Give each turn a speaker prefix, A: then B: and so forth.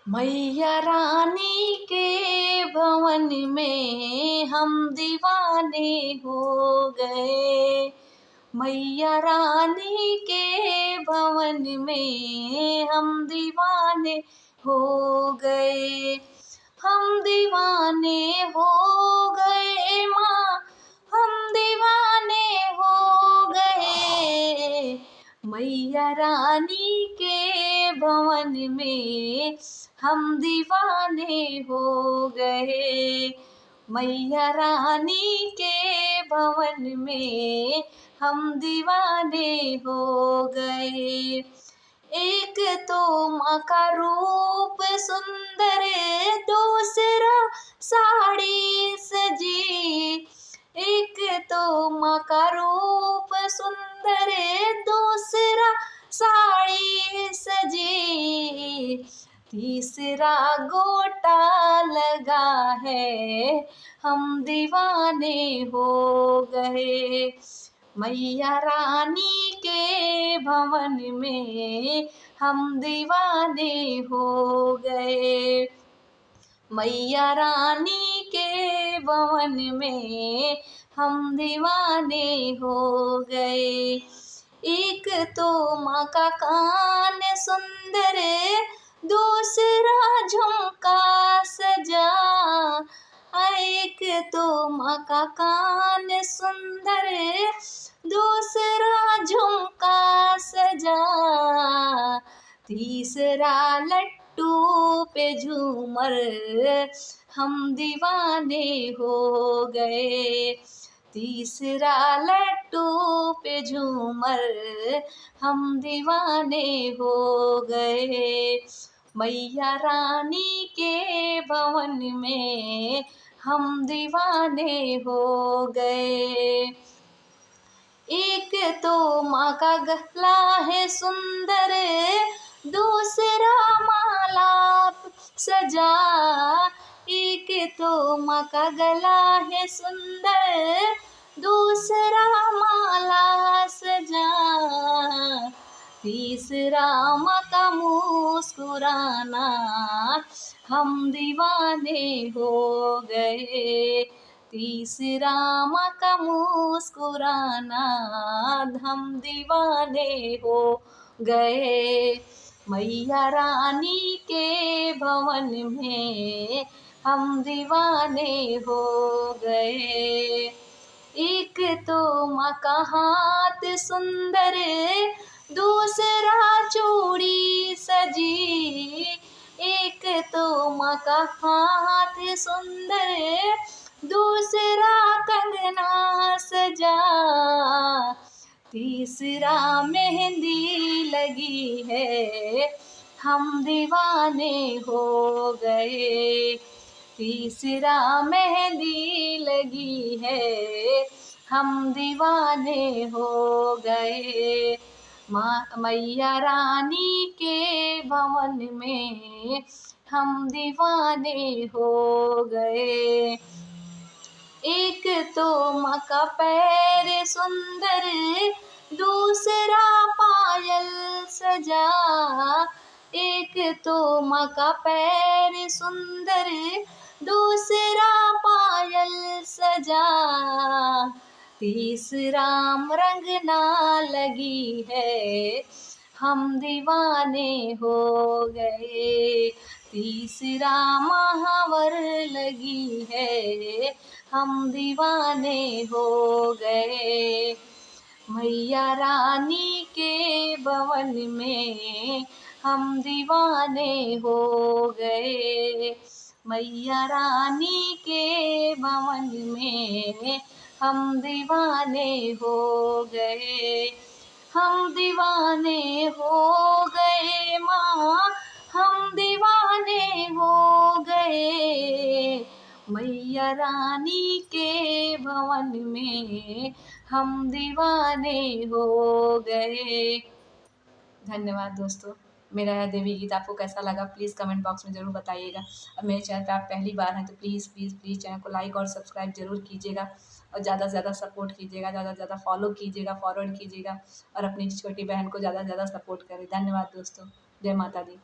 A: मैया रानी के भवन में हम दीवाने हो गए। मैया रानी के भवन में हम दीवाने हो गए। हम दीवाने हो गए माँ, हम दीवाने हो गए। मैया रानी के भवन में हम दीवाने हो गए। मैया रानी के भवन में हम दीवाने हो गए। एक तो माँ का रूप सुंदर, दूसरा साड़ी सजी। एक तो माँ का रूप सुंदर, दूसरा साड़ी सजी। तीसरा गोटा लगा है, हम दीवाने हो गए। मैया रानी के भवन में हम दीवाने हो गए। मैया रानी के भवन में हम दीवाने हो गए। एक तो माँ का कान सुंदर, दूसरा झुमका सजा। एक तो माँ का कान सुंदर, दूसरा झुमका सजा। तीसरा लट्टू पे झूमर, हम दीवाने हो गए। तीसरा लट्टू पे झूमर, हम दीवाने हो गए। मैया रानी के भवन में हम दीवाने हो गए। एक तो माँ का गला है सुंदर, दूसरा माला सजा। एक तो माँ का गला है सुंदर, दूसरा माला सजा। तीसरा माँ का मुस्कुराना, हम दीवाने हो गए। तीसरा माँ का मुस्कुराना, हम दीवाने हो गए। मैया रानी के भवन में हम दीवाने हो गए। एक तो माँ का हाथ सुंदर, दूसरा चूड़ी सजी। एक तो माँ का हाथ सुंदर, दूसरा कंगना सजा। तीसरा मेहंदी लगी है, हम दीवाने हो गए। तीसरा मेहंदी लगी है, हम दीवाने हो गए। मैया रानी के भवन में हम दीवाने हो गए। एक तो माँ का पैर सुंदर, दूसरा पायल सजा। एक तो माँ का पैर सुंदर, दूसरा पायल सजा। तीसरा रंगना लगी है, हम दीवाने हो गए। तीसरा महावर लगी है, हम दीवाने हो गए। मैया रानी के भवन में हम दीवाने हो गए। मैया रानी के भवन में हम दीवाने हो गए। हम दीवाने हो गए माँ, हम दीवाने हो गए। मैया रानी के भवन में हम दीवाने हो गए। धन्यवाद दोस्तों। मेरा यह देवी गीत आपको कैसा लगा प्लीज़ कमेंट बॉक्स में ज़रूर बताइएगा। और मेरे चैनल पे आप पहली बार हैं तो प्लीज़ प्लीज़ प्लीज़ चैनल को लाइक और सब्सक्राइब ज़रूर कीजिएगा। और ज़्यादा से ज़्यादा सपोर्ट कीजिएगा, ज़्यादा से ज़्यादा फॉलो कीजिएगा, फॉरवर्ड कीजिएगा और अपनी छोटी बहन को ज़्यादा से ज़्यादा सपोर्ट करें। धन्यवाद दोस्तों। जय माता दी।